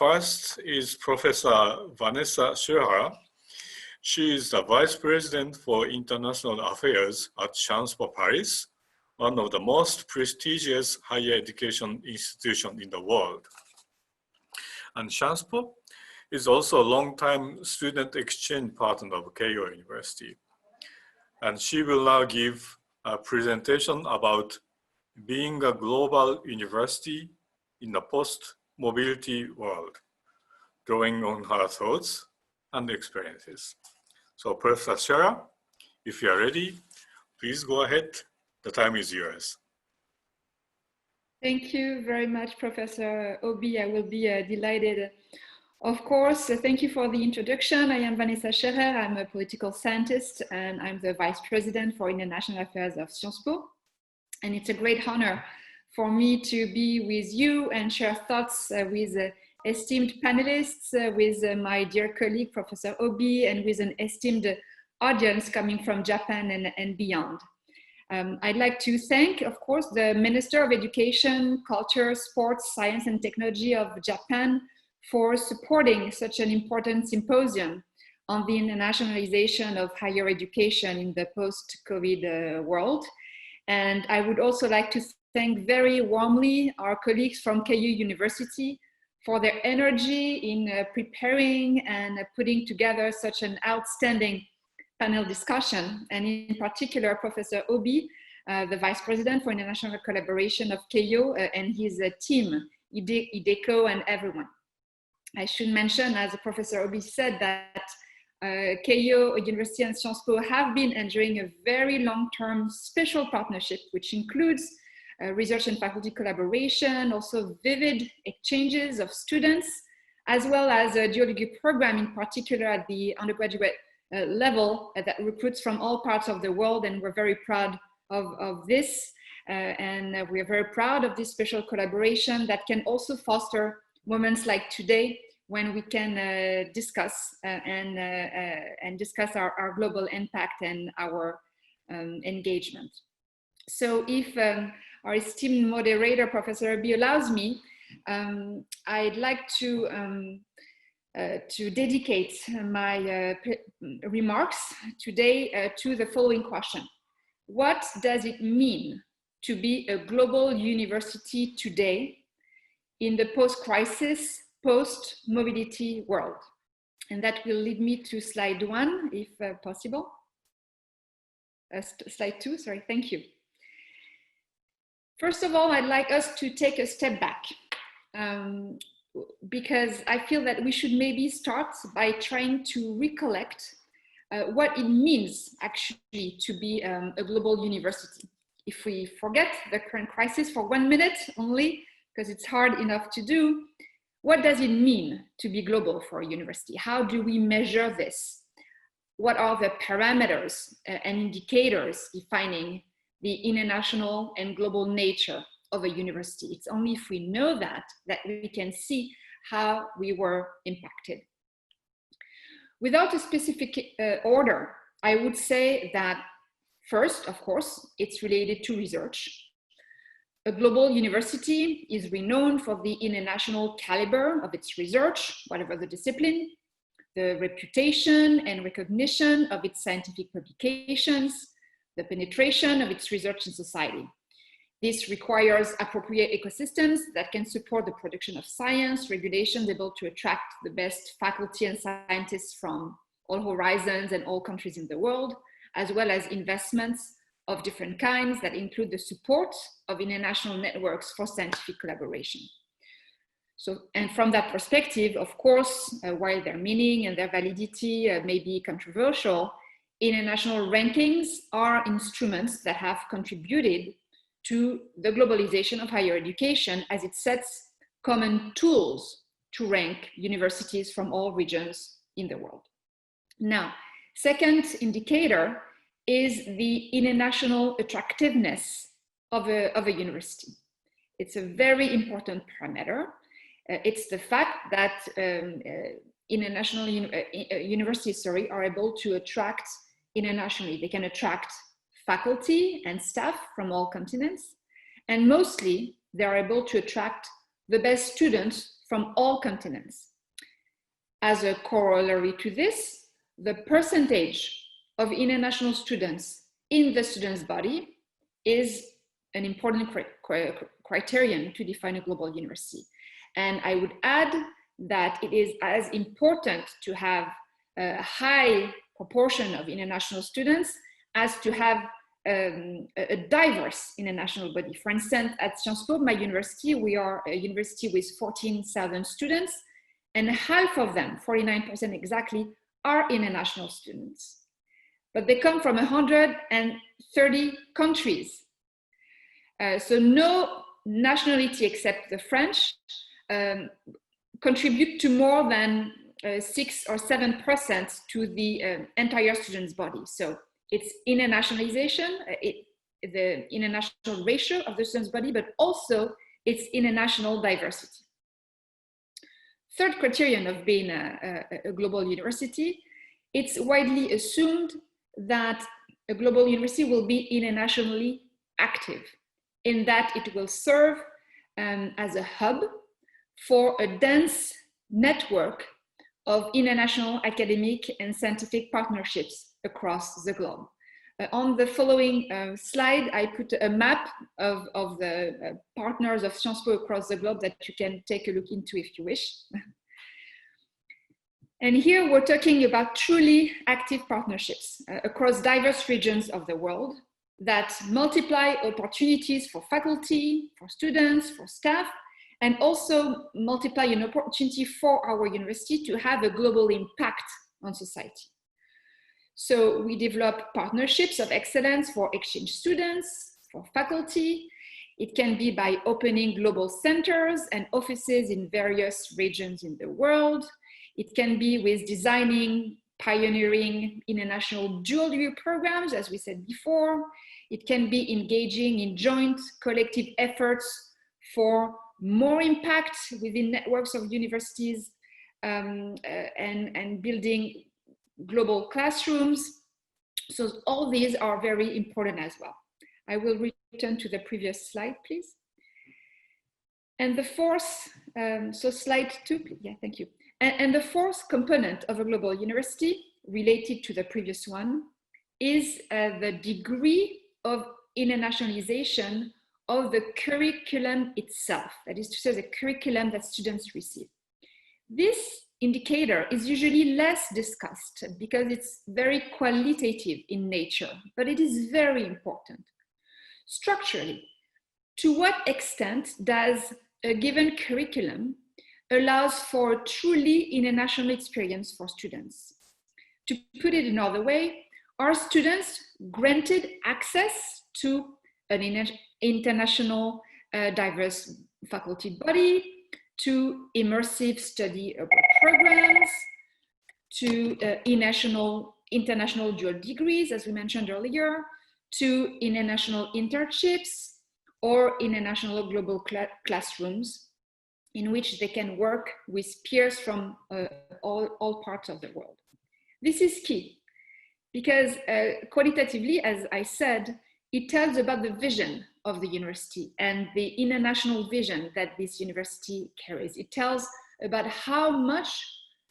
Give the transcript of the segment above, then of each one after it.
first is Professor Vanessa Scherrer. She is the Vice President for International Affairs at Sciences Po Paris, one of the most prestigious higher education institutions in the world. And Sciences Po is also a long-time student exchange partner of Keio University. And she will now give a presentation about being a global university in the post-mobility world, drawing on her thoughts and experiences. So Professor Scherrer, if you are ready, please go ahead. The time is yours. Thank you very much, Professor Obi. I will be delighted. Of course, thank you for the introduction. I am Vanessa Scherrer. I'm a political scientist and I'm the Vice President for International Affairs of Sciences Po. And it's a great honor for me to be with you and share thoughts with esteemed panelists, with my dear colleague, Professor Obi, and with an esteemed audience coming from Japan and beyond. I'd like to thank, of course, the Minister of Education, Culture, Sports, Science and Technology of Japan for supporting such an important symposium on the internationalization of higher education in the post-COVID world. And I would also like to thank very warmly our colleagues from Keio University for their energy in preparing and putting together such an outstanding panel discussion. And in particular, Professor Obi, the Vice President for International Collaboration of Keio and his team, Hideko and everyone. I should mention, as Professor Obi said, that Keio University and Sciences Po have been enjoying a very long-term special partnership, which includes research and faculty collaboration, also vivid exchanges of students, as well as a dual degree program, in particular at the undergraduate level that recruits from all parts of the world. And we're very proud of this. And we are very proud of this special collaboration that can also foster moments like today, when we can discuss and discuss our global impact and our engagement. So if our esteemed moderator, Professor Obi, allows me, I'd like to dedicate my remarks today to the following question. What does it mean to be a global university today in the post-crisis, post-mobility world? And that will lead me to slide 1, if possible. Slide 2, sorry, thank you. First of all, I'd like us to take a step back because I feel that we should maybe start by trying to recollect what it means actually to be a global university. If we forget the current crisis for 1 minute only, because it's hard enough to do, what does it mean to be global for a university? How do we measure this? What are the parameters and indicators defining the international and global nature of a university? It's only if we know that we can see how we were impacted. Without a specific order, I would say that first, of course, it's related to research. A global university is renowned for the international caliber of its research, whatever the discipline, the reputation and recognition of its scientific publications, the penetration of its research in society. This requires appropriate ecosystems that can support the production of science, regulations able to attract the best faculty and scientists from all horizons and all countries in the world, as well as investments of different kinds that include the support of international networks for scientific collaboration. So, and from that perspective, of course, while their meaning and their validity may be controversial, international rankings are instruments that have contributed to the globalization of higher education, as it sets common tools to rank universities from all regions in the world. Now, second indicator is the international attractiveness of a university. It's a very important parameter. It's the fact that international universities, are able to attract internationally. They can attract faculty and staff from all continents, and mostly they are able to attract the best students from all continents. As a corollary to this, the percentage of international students in the students' body is an important criterion to define a global university. And I would add that it is as important to have a high proportion of international students as to have a diverse international body. For instance, at Sciences Po, my university, we are a university with 14,000 students, and half of them, 49% exactly, are international students. But they come from 130 countries. So no nationality except the French contribute to more than 6 or 7% to the entire students' body. So it's internationalization, the international ratio of the students' body, but also its international diversity. Third criterion of being a global university, it's widely assumed that a global university will be internationally active, in that it will serve as a hub for a dense network of international academic and scientific partnerships across the globe. On the following slide, I put a map of the partners of Sciences Po across the globe that you can take a look into if you wish. And here we're talking about truly active partnerships across diverse regions of the world that multiply opportunities for faculty, for students, for staff, and also multiply an opportunity for our university to have a global impact on society. So we develop partnerships of excellence for exchange students, for faculty. It can be by opening global centers and offices in various regions in the world. It can be with designing, pioneering international dual degree programs, as we said before. It can be engaging in joint collective efforts for more impact within networks of universities and building global classrooms. So all these are very important as well. I will return to the previous slide, please. And the fourth, so slide 2, please. Yeah, thank you. And the fourth component of a global university, related to the previous one, is the degree of internationalization of the curriculum itself. That is to say, the curriculum that students receive. This indicator is usually less discussed because it's very qualitative in nature, but it is very important. Structurally, to what extent does a given curriculum allows for a truly international experience for students? To put it another way, are students granted access to an international diverse faculty body, to immersive study abroad programs, to international dual degrees, as we mentioned earlier, to international internships, or international global classrooms in which they can work with peers from all parts of the world. This is key because qualitatively, as I said, it tells about the vision of the university and the international vision that this university carries. It tells about how much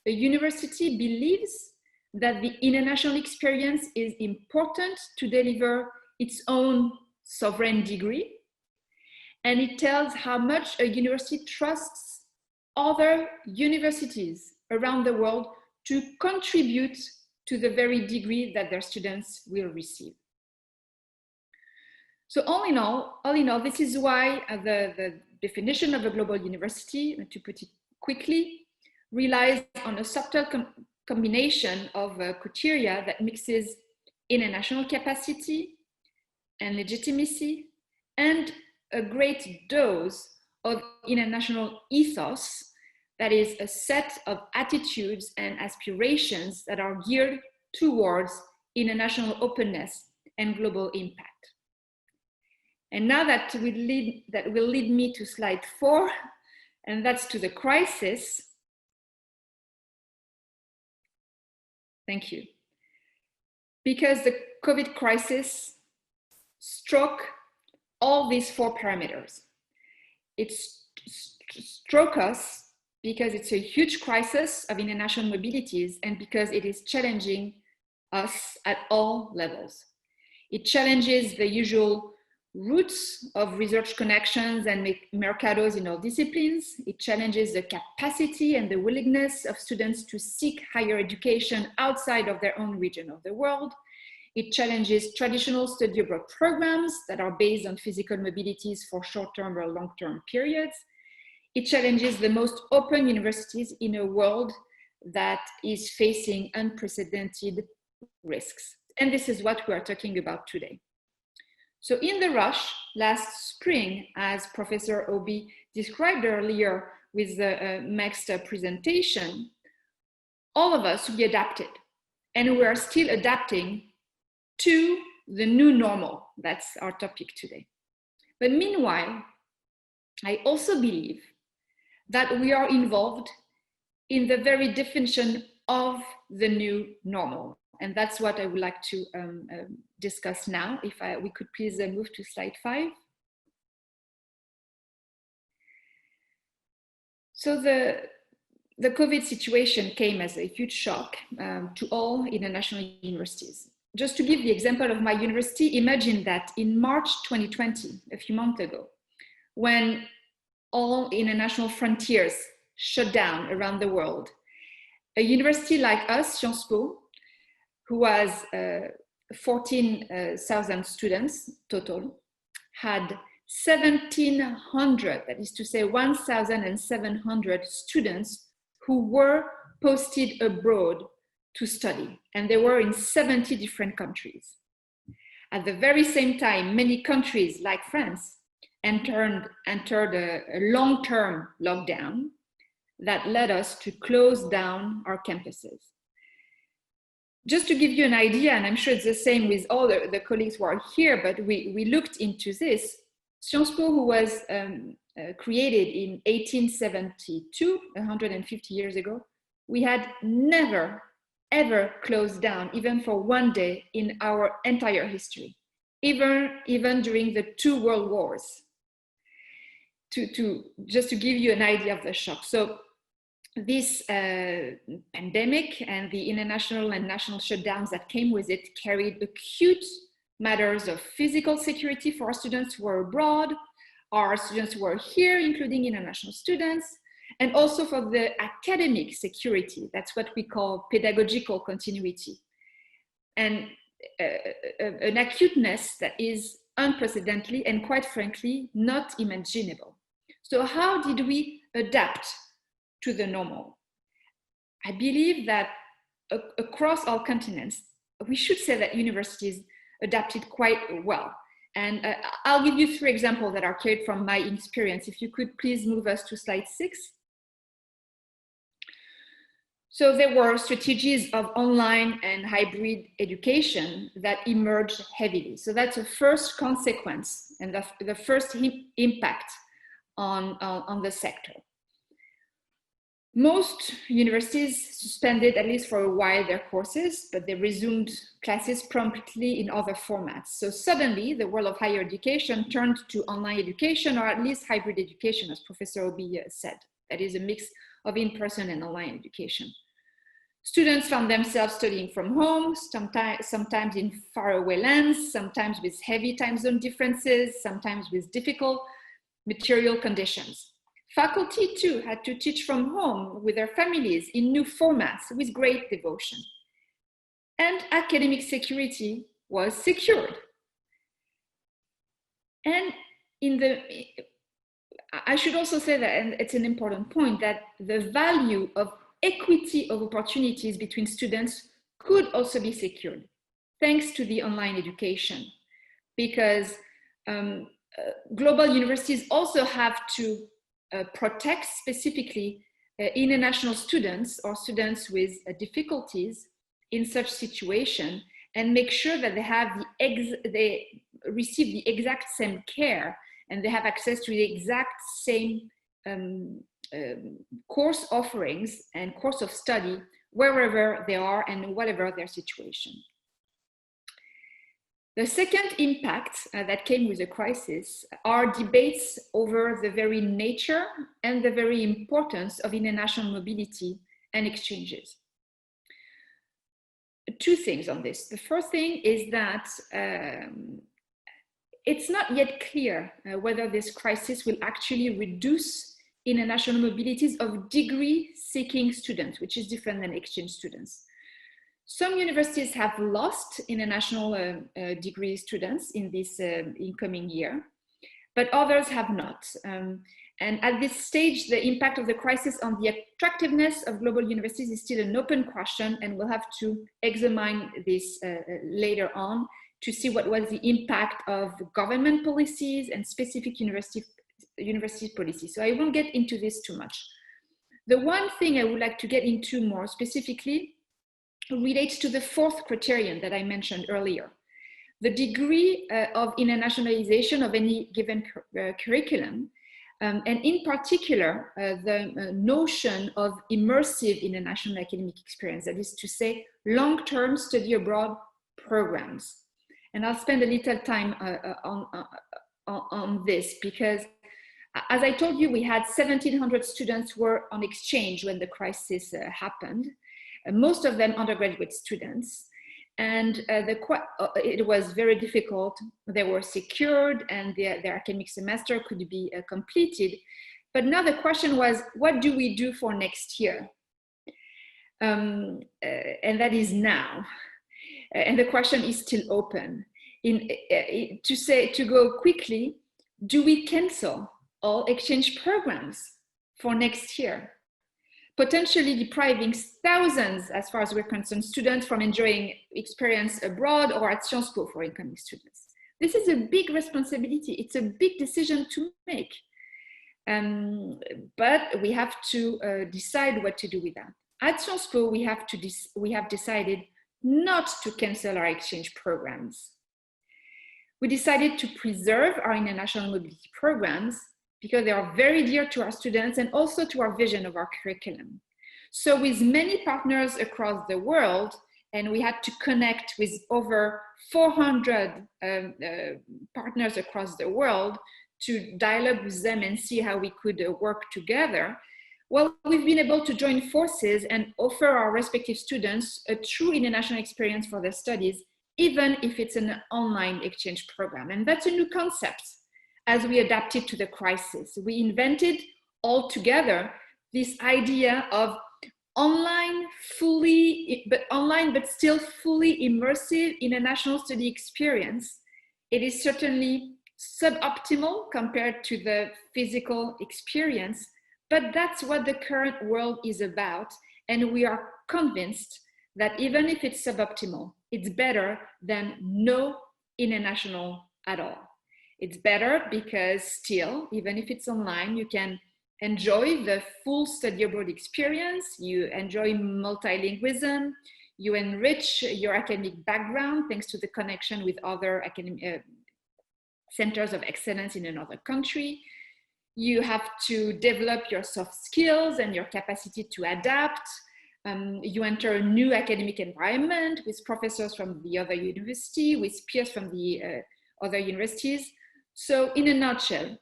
a university believes that the international experience is important to deliver its own sovereign degree. And it tells how much a university trusts other universities around the world to contribute to the very degree that their students will receive. So all in all, this is why the definition of a global university, to put it quickly, relies on a subtle combination of criteria that mixes international capacity and legitimacy and a great dose of international ethos, that is a set of attitudes and aspirations that are geared towards international openness and global impact. And now that will lead me to slide 4, and that's to the crisis. Thank you. Because the COVID crisis struck all these 4 parameters. It struck us because it's a huge crisis of international mobilities and because it is challenging us at all levels. It challenges the usual roots of research connections and mercados in all disciplines. It challenges the capacity and the willingness of students to seek higher education outside of their own region of the world. It challenges traditional study abroad programs that are based on physical mobilities for short-term or long-term periods. It challenges the most open universities in a world that is facing unprecedented risks. And this is what we are talking about today. So in the rush last spring, as Professor Obi described earlier with the MEXT presentation, all of us, we adapted, and we are still adapting to the new normal. That's our topic today. But meanwhile, I also believe that we are involved in the very definition of the new normal. And that's what I would like to discuss now. If we could please move to slide 5. So the COVID situation came as a huge shock to all international universities. Just to give the example of my university, imagine that in March 2020, a few months ago, when all international frontiers shut down around the world, a university like us, Sciences Po, who has 14,000 students total, had 1,700, that is to say 1,700 students who were posted abroad to study, and they were in 70 different countries. At the very same time, many countries like France entered a long-term lockdown that led us to close down our campuses. Just to give you an idea, and I'm sure it's the same with all the colleagues who are here, but we looked into this. Sciences Po, who was created in 1872, 150 years ago, we had never, ever closed down, even for one day in our entire history, even during the 2 world wars, just to give you an idea of the shock. So this pandemic and the international and national shutdowns that came with it carried acute matters of physical security for our students who are abroad, our students who are here, including international students, and also for the academic security. That's what we call pedagogical continuity. And an acuteness that is unprecedented and quite frankly, not imaginable. So how did we adapt to the normal? I believe that across all continents, we should say that universities adapted quite well. And I'll give you 3 examples that are carried from my experience. If you could please move us to slide 6. So there were strategies of online and hybrid education that emerged heavily. So that's the first consequence and the first impact on the sector. Most universities suspended, at least for a while, their courses, but they resumed classes promptly in other formats. So suddenly, the world of higher education turned to online education, or at least hybrid education, as Professor Obi said. That is a mix of in-person and online education. Students found themselves studying from home, sometimes in faraway lands, sometimes with heavy time zone differences, sometimes with difficult material conditions. Faculty too had to teach from home with their families in new formats with great devotion. And academic security was secured. And I should also say that, and it's an important point, that the value of equity of opportunities between students could also be secured thanks to the online education, because global universities also have to protect specifically international students or students with difficulties in such situation, and make sure that they receive the exact same care and they have access to the exact same course offerings and course of study wherever they are and whatever their situation. The second impact that came with the crisis are debates over the very nature and the very importance of international mobility and exchanges. Two things on this. The first thing is that it's not yet clear whether this crisis will actually reduce international mobilities of degree-seeking students, which is different than exchange students. Some universities have lost international degree students in this incoming year, but others have not. And at this stage, the impact of the crisis on the attractiveness of global universities is still an open question, and we'll have to examine this later on to see what was the impact of government policies and specific university policies. So I won't get into this too much. The one thing I would like to get into more specifically relates to the fourth criterion that I mentioned earlier. The degree of internationalization of any given curriculum, and in particular, the notion of immersive international academic experience, that is to say, long-term study abroad programs. And I'll spend a little time on this because, as I told you, we had 1,700 students who were on exchange when the crisis happened, most of them undergraduate students. And it was very difficult. They were secured and their academic semester could be completed. But now the question was, what do we do for next year? And that is now. And the question is still open. To go quickly, do we cancel all exchange programs for next year? Potentially depriving thousands, as far as we're concerned, students from enjoying experience abroad or at Sciences Po for incoming students. This is a big responsibility. It's a big decision to make. But we have to decide what to do with that. At Sciences Po, we have decided not to cancel our exchange programs. We decided to preserve our international mobility programs because they are very dear to our students and also to our vision of our curriculum. So with many partners across the world, and we had to connect with over 400 partners across the world to dialogue with them and see how we could work together. Well, we've been able to join forces and offer our respective students a true international experience for their studies, even if it's an online exchange program. And that's a new concept as we adapted to the crisis. We invented all together this idea of online but still fully immersive international study experience. It is certainly suboptimal compared to the physical experience, but that's what the current world is about. And we are convinced that even if it's suboptimal, it's better than no international at all. It's better because still, even if it's online, you can enjoy the full study abroad experience, you enjoy multilingualism, you enrich your academic background thanks to the connection with other academic centers of excellence in another country. You have to develop your soft skills and your capacity to adapt. You enter a new academic environment with professors from the other university, with peers from the other universities. So in a nutshell,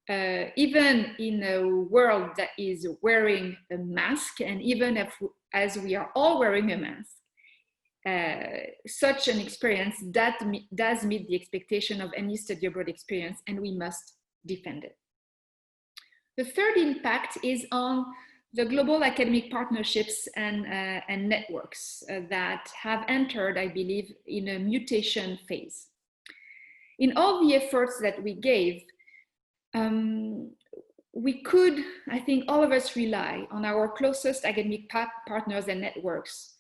even in a world that is wearing a mask, and even as we are all wearing a mask, such an experience does meet the expectation of any study abroad experience, and we must defend it. The third impact is on the global academic partnerships and networks that have entered, I believe, in a mutation phase. In all the efforts that we gave, we could, I think all of us, rely on our closest academic partners and networks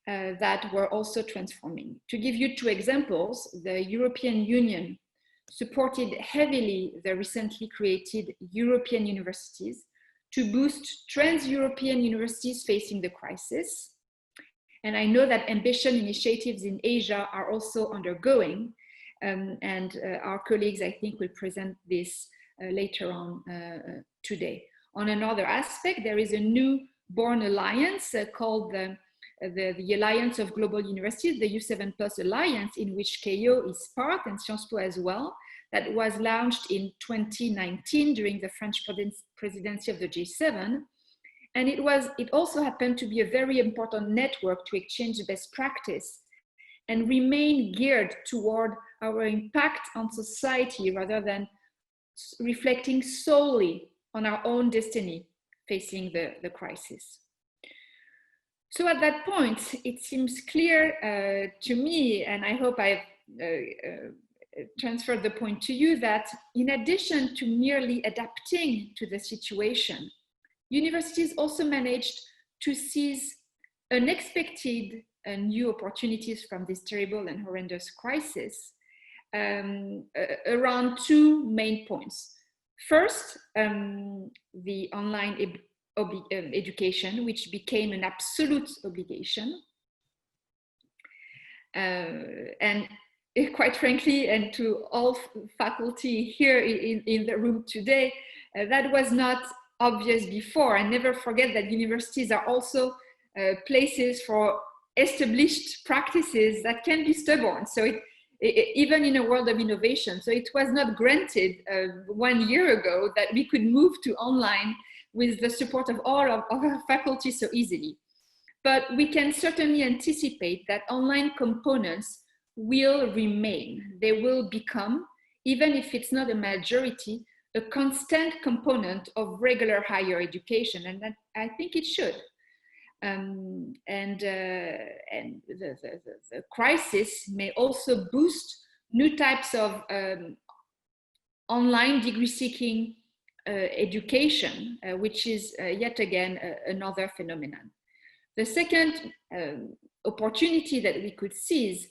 that were also transforming. To give you two examples, the European Union supported heavily the recently created European universities to boost trans-European universities facing the crisis. And I know that ambition initiatives in Asia are also undergoing, and our colleagues, I think, will present this later on today. On another aspect, there is a new born alliance called the the Alliance of Global Universities, the U7 Plus Alliance, in which Keio is part and Sciences Po as well, that was launched in 2019 during the French presidency of the G7. And it also happened to be a very important network to exchange best practice and remain geared toward our impact on society rather than reflecting solely on our own destiny facing the crisis. So at that point, it seems clear to me, and I hope I've transferred the point to you, that in addition to merely adapting to the situation, universities also managed to seize unexpected and new opportunities from this terrible and horrendous crisis around two main points. First, the online education, which became an absolute obligation. And quite frankly, and to all faculty here in the room today, that was not obvious before. And never forget that universities are also places for established practices that can be stubborn. So even in a world of innovation. So it was not granted 1 year ago that we could move to online with the support of all of our faculty so easily. But we can certainly anticipate that online components will remain. They will become, even if it's not a majority, a constant component of regular higher education, and that I think it should. The crisis may also boost new types of online degree-seeking education, which is yet again another phenomenon. The second opportunity that we could seize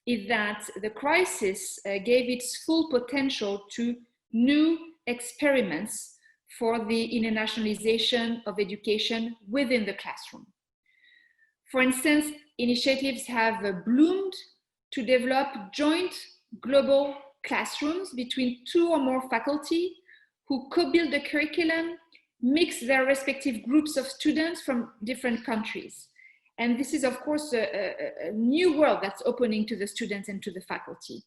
is that the crisis gave its full potential to new experiments for the internationalization of education within the classroom. For instance, initiatives have bloomed to develop joint global classrooms between two or more faculty who co-build the curriculum, mix their respective groups of students from different countries. And this is, of course, a new world that's opening to the students and to the faculty.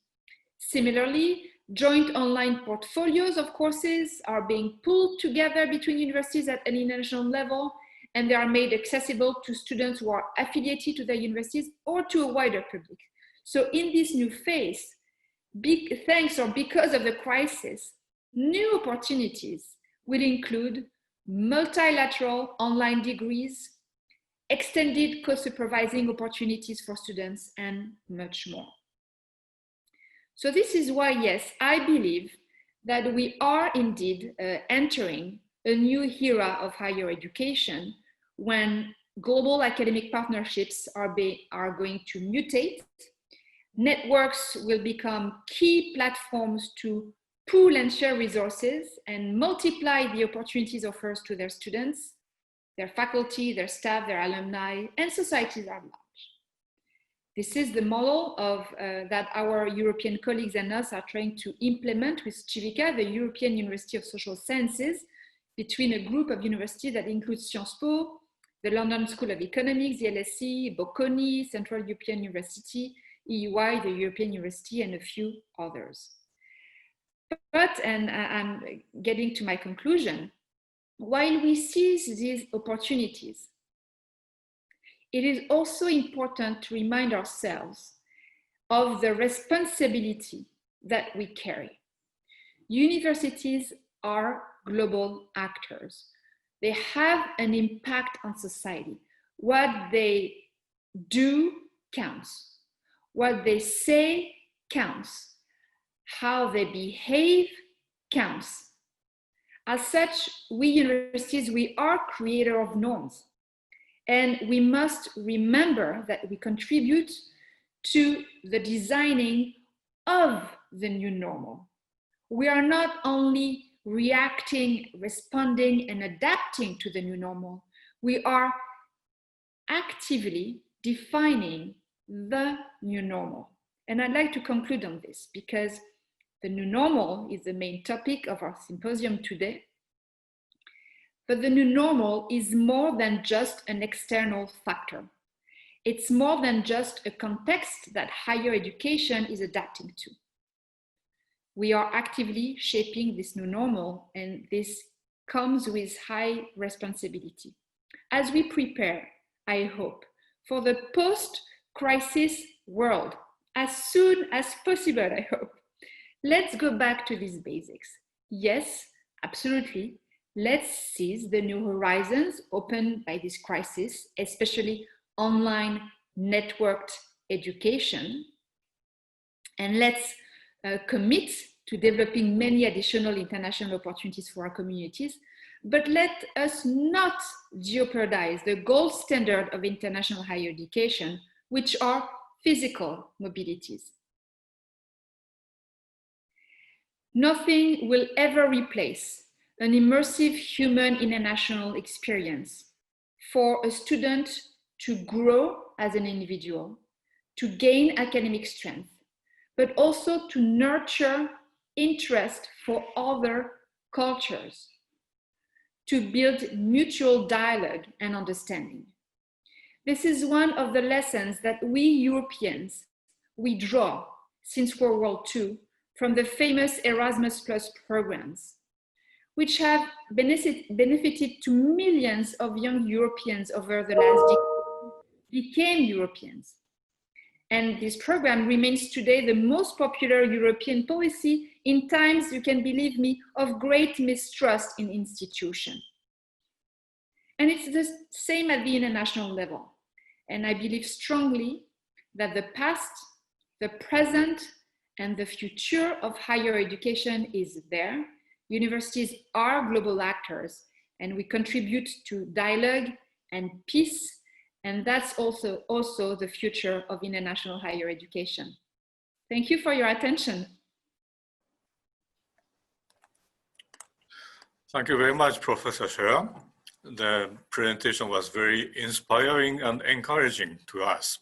Similarly, joint online portfolios of courses are being pulled together between universities at an international level, and they are made accessible to students who are affiliated to their universities or to a wider public. So in this new phase, thanks or because of the crisis, new opportunities will include multilateral online degrees, extended co-supervising opportunities for students, and much more. So this is why, yes, I believe that we are indeed entering a new era of higher education when global academic partnerships are going to mutate. Networks will become key platforms to pool and share resources and multiply the opportunities offered to their students, their faculty, their staff, their alumni, and societies at large. This is the model of that our European colleagues and us are trying to implement with Civica, the European University of Social Sciences, between a group of universities that includes Sciences Po, the London School of Economics, the LSE, Bocconi, Central European University, EUI, the European University, and a few others. But, and I'm getting to my conclusion, while we seize these opportunities, it is also important to remind ourselves of the responsibility that we carry. Universities are global actors. They have an impact on society. What they do counts. What they say counts. How they behave counts. As such, we universities, we are creator of norms. And we must remember that we contribute to the designing of the new normal. We are not only reacting, responding, and adapting to the new normal. We are actively defining the new normal. And I'd like to conclude on this because the new normal is the main topic of our symposium today. But the new normal is more than just an external factor. It's more than just a context that higher education is adapting to. We are actively shaping this new normal, and this comes with high responsibility. As we prepare, I hope, for the post-crisis world, as soon as possible, I hope, let's go back to these basics. Yes, absolutely. Let's seize the new horizons opened by this crisis, especially online networked education. And let's commit to developing many additional international opportunities for our communities. But let us not jeopardize the gold standard of international higher education, which are physical mobilities. Nothing will ever replace an immersive human international experience for a student to grow as an individual, to gain academic strength, but also to nurture interest for other cultures, to build mutual dialogue and understanding. This is one of the lessons that we Europeans, we draw since World War II from the famous Erasmus Plus programs, which have benefited to millions of young Europeans over the last decade, became Europeans. And this program remains today the most popular European policy in times, you can believe me, of great mistrust in institutions. And it's the same at the international level. And I believe strongly that the past, the present, and the future of higher education is there. Universities are global actors, and we contribute to dialogue and peace, and that's also the future of international higher education. Thank you for your attention. Thank you very much, Professor Scherrer. The presentation was very inspiring and encouraging to us.